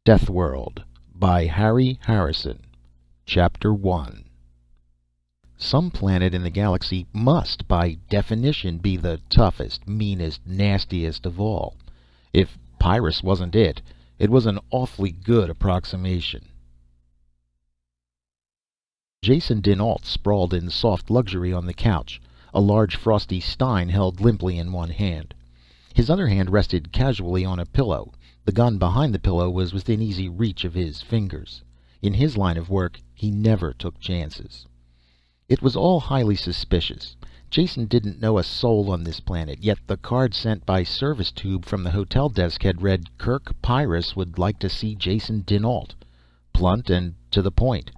Deathworld by Harry Harrison. Chapter 1. Some planet in the galaxy must, by definition, be the toughest, meanest, nastiest of all. If Pyrus wasn't it, it was an awfully good approximation. Jason Dinalt sprawled in soft luxury on the couch, a large frosty stein held limply in one hand. His other hand rested casually on a pillow. The gun behind the pillow was within easy reach of his fingers. In his line of work, he never took chances. It was all highly suspicious. Jason didn't know a soul on this planet, yet the card sent by service tube from the hotel desk had read, "Kirk Pyrus would like to see Jason Dinalt." Blunt and to the point.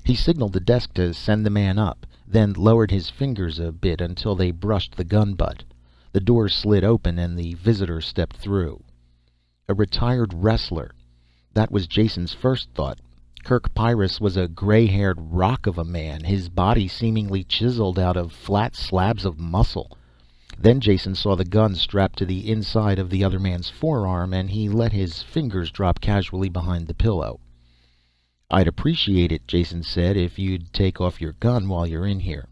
He signaled the desk to send the man up, then lowered his fingers a bit until they brushed the gun butt. The door slid open and the visitor stepped through. A retired wrestler. That was Jason's first thought. Kirk Pyrus was a gray-haired rock of a man, his body seemingly chiseled out of flat slabs of muscle. Then Jason saw the gun strapped to the inside of the other man's forearm, and he let his fingers drop casually behind the pillow. "I'd appreciate it," Jason said, "if you'd take off your gun while you're in here."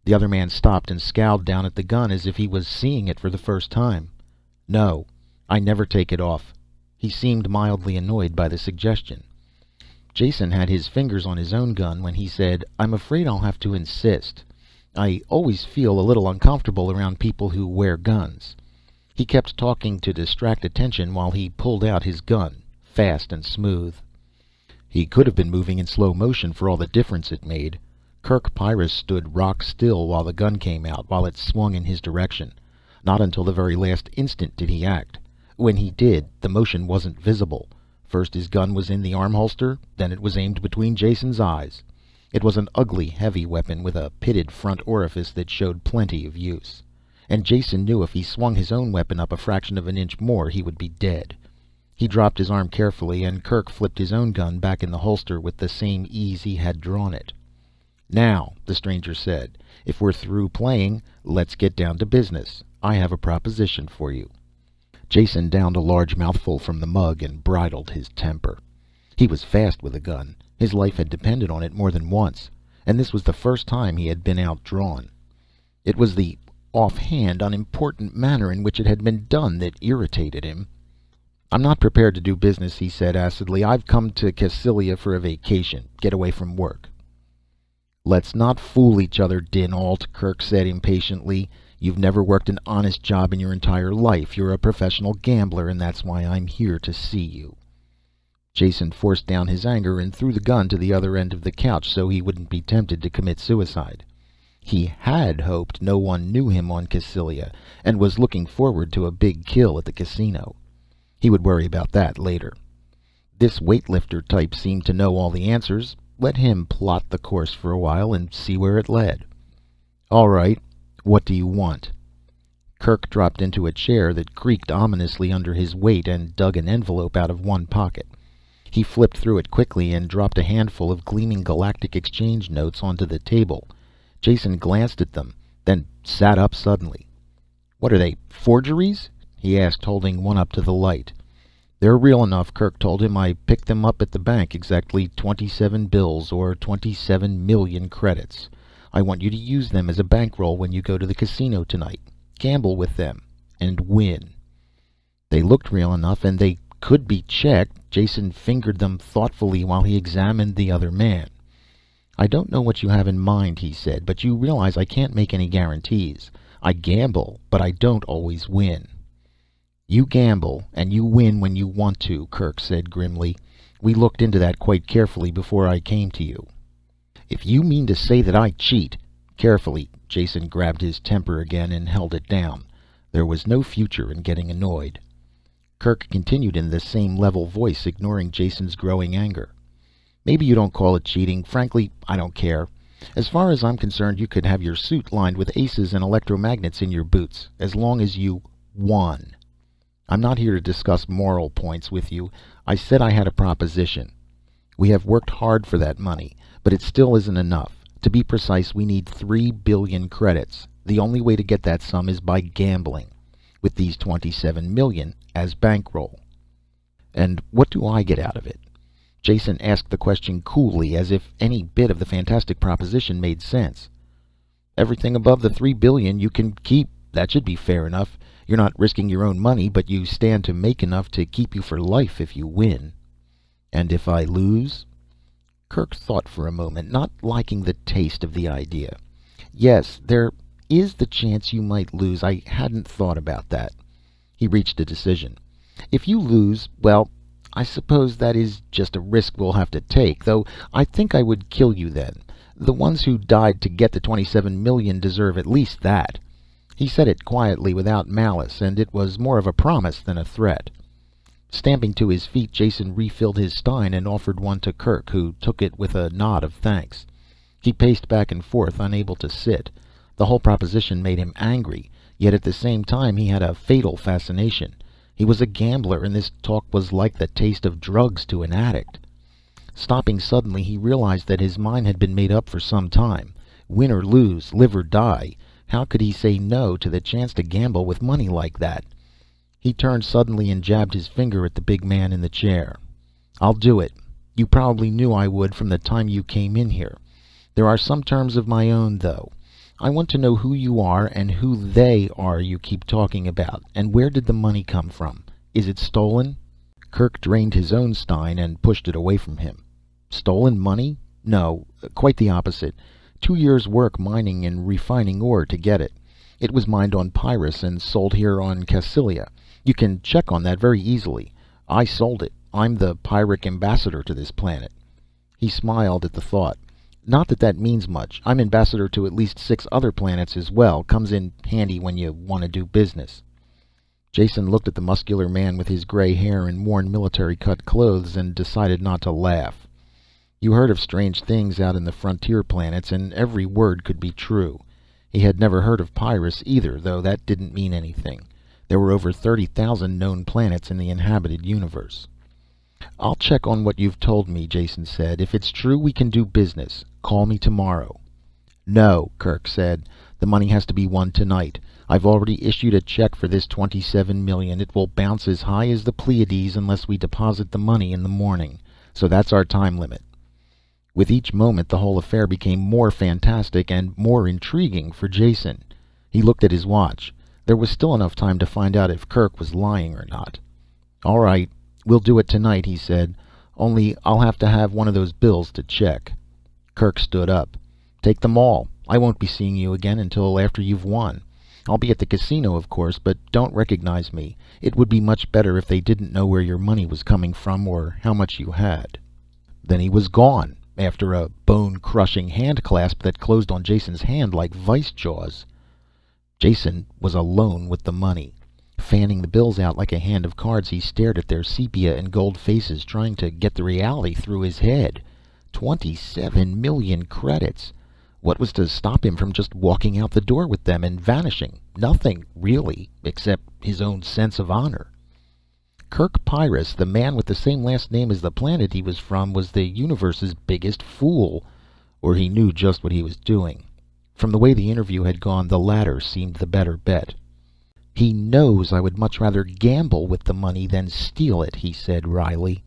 The other man stopped and scowled down at the gun as if he was seeing it for the first time. "No, I never take it off." He seemed mildly annoyed by the suggestion. Jason had his fingers on his own gun when he said, "I'm afraid I'll have to insist. I always feel a little uncomfortable around people who wear guns." He kept talking to distract attention while he pulled out his gun, fast and smooth. He could have been moving in slow motion for all the difference it made. Kirk Pyrus stood rock still while the gun came out, while it swung in his direction. Not until the very last instant did he act. When he did, the motion wasn't visible. First his gun was in the arm holster, then it was aimed between Jason's eyes. It was an ugly, heavy weapon with a pitted front orifice that showed plenty of use. And Jason knew if he swung his own weapon up a fraction of an inch more, he would be dead. He dropped his arm carefully, and Kirk flipped his own gun back in the holster with the same ease he had drawn it. "Now," the stranger said, "if we're through playing, let's get down to business. I have a proposition for you." Jason downed a large mouthful from the mug and bridled his temper. He was fast with a gun. His life had depended on it more than once, and this was the first time he had been outdrawn. It was the offhand, unimportant manner in which it had been done that irritated him. "I'm not prepared to do business," he said acidly. "I've come to Cassilia for a vacation, get away from work." "Let's not fool each other, Dinalt," Kirk said impatiently. "You've never worked an honest job in your entire life. You're a professional gambler, and that's why I'm here to see you." Jason forced down his anger and threw the gun to the other end of the couch so he wouldn't be tempted to commit suicide. He had hoped no one knew him on Cassilia, and was looking forward to a big kill at the casino. He would worry about that later. This weightlifter type seemed to know all the answers. Let him plot the course for a while and see where it led. "All right. What do you want?" Kirk dropped into a chair that creaked ominously under his weight and dug an envelope out of one pocket. He flipped through it quickly and dropped a handful of gleaming Galactic Exchange notes onto the table. Jason glanced at them, then sat up suddenly. "What are they, forgeries?" he asked, holding one up to the light. "They're real enough," Kirk told him. "I picked them up at the bank, exactly 27 bills, or 27 million credits. I want you to use them as a bankroll when you go to the casino tonight. Gamble with them, and win." They looked real enough, and they could be checked. Jason fingered them thoughtfully while he examined the other man. "I don't know what you have in mind," he said, "but you realize I can't make any guarantees. I gamble, but I don't always win." "You gamble, and you win when you want to," Kirk said grimly. "We looked into that quite carefully before I came to you." "If you mean to say that I cheat—" Carefully, Jason grabbed his temper again and held it down. There was no future in getting annoyed. Kirk continued in the same level voice, ignoring Jason's growing anger. "Maybe you don't call it cheating. Frankly, I don't care. As far as I'm concerned, you could have your suit lined with aces and electromagnets in your boots, as long as you won. I'm not here to discuss moral points with you. I said I had a proposition. We have worked hard for that money, but it still isn't enough. To be precise, we need 3 billion credits. The only way to get that sum is by gambling, with these 27 million as bankroll." And what do I get out of it?" Jason asked the question coolly, as if any bit of the fantastic proposition made sense. "Everything above the 3 billion you can keep. That should be fair enough. You're not risking your own money, but you stand to make enough to keep you for life if you win." "And if I lose?" Kirk thought for a moment, not liking the taste of the idea. "Yes, there is the chance you might lose. I hadn't thought about that." He reached a decision. "If you lose, well, I suppose that is just a risk we'll have to take, though I think I would kill you then. The ones who died to get the 27 million deserve at least that." He said it quietly, without malice, and it was more of a promise than a threat. Stamping to his feet, Jason refilled his stein and offered one to Kirk, who took it with a nod of thanks. He paced back and forth, unable to sit. The whole proposition made him angry, yet at the same time he had a fatal fascination. He was a gambler, and this talk was like the taste of drugs to an addict. Stopping suddenly, he realized that his mind had been made up for some time. Win or lose, live or die, how could he say no to the chance to gamble with money like that? He turned suddenly and jabbed his finger at the big man in the chair. "I'll do it. You probably knew I would from the time you came in here. There are some terms of my own, though. I want to know who you are and who they are you keep talking about, and where did the money come from? Is it stolen?" Kirk drained his own stein and pushed it away from him. "Stolen money? No, quite the opposite. 2 years' work mining and refining ore to get it. It was mined on Pyrrus and sold here on Cassylia. You can check on that very easily. I sold it. I'm the Pyrrhic ambassador to this planet." He smiled at the thought. "Not that that means much. I'm ambassador to at least 6 other planets as well. Comes in handy when you want to do business." Jason looked at the muscular man with his gray hair and worn military-cut clothes and decided not to laugh. You heard of strange things out in the frontier planets, and every word could be true. He had never heard of Pyrrus either, though that didn't mean anything. There were over 30,000 known planets in the inhabited universe. "I'll check on what you've told me," Jason said. "If it's true, we can do business. Call me tomorrow." "No," Kirk said. "The money has to be won tonight. I've already issued a check for this 27 million. It will bounce as high as the Pleiades unless we deposit the money in the morning. So that's our time limit." With each moment, the whole affair became more fantastic and more intriguing for Jason. He looked at his watch. There was still enough time to find out if Kirk was lying or not. "All right, we'll do it tonight," he said. "Only I'll have to have one of those bills to check." Kirk stood up. "Take them all. I won't be seeing you again until after you've won. I'll be at the casino, of course, but don't recognize me. It would be much better if they didn't know where your money was coming from or how much you had." Then he was gone, after a bone-crushing hand-clasp that closed on Jason's hand like vice jaws. Jason was alone with the money. Fanning the bills out like a hand of cards, he stared at their sepia and gold faces, trying to get the reality through his head. 27 million credits. What was to stop him from just walking out the door with them and vanishing? Nothing, really, except his own sense of honor. Kirk Pyrrus, the man with the same last name as the planet he was from, was the universe's biggest fool. Or he knew just what he was doing. From the way the interview had gone, the latter seemed the better bet. "He knows I would much rather gamble with the money than steal it," he said wryly.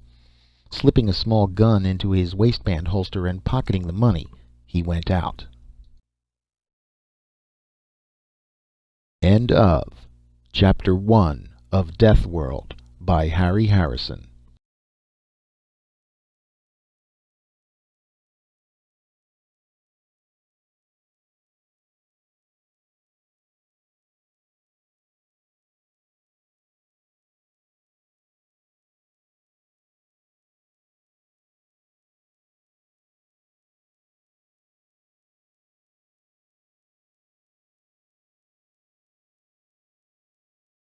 Slipping a small gun into his waistband holster and pocketing the money, he went out. End of Chapter 1 of Deathworld by Harry Harrison.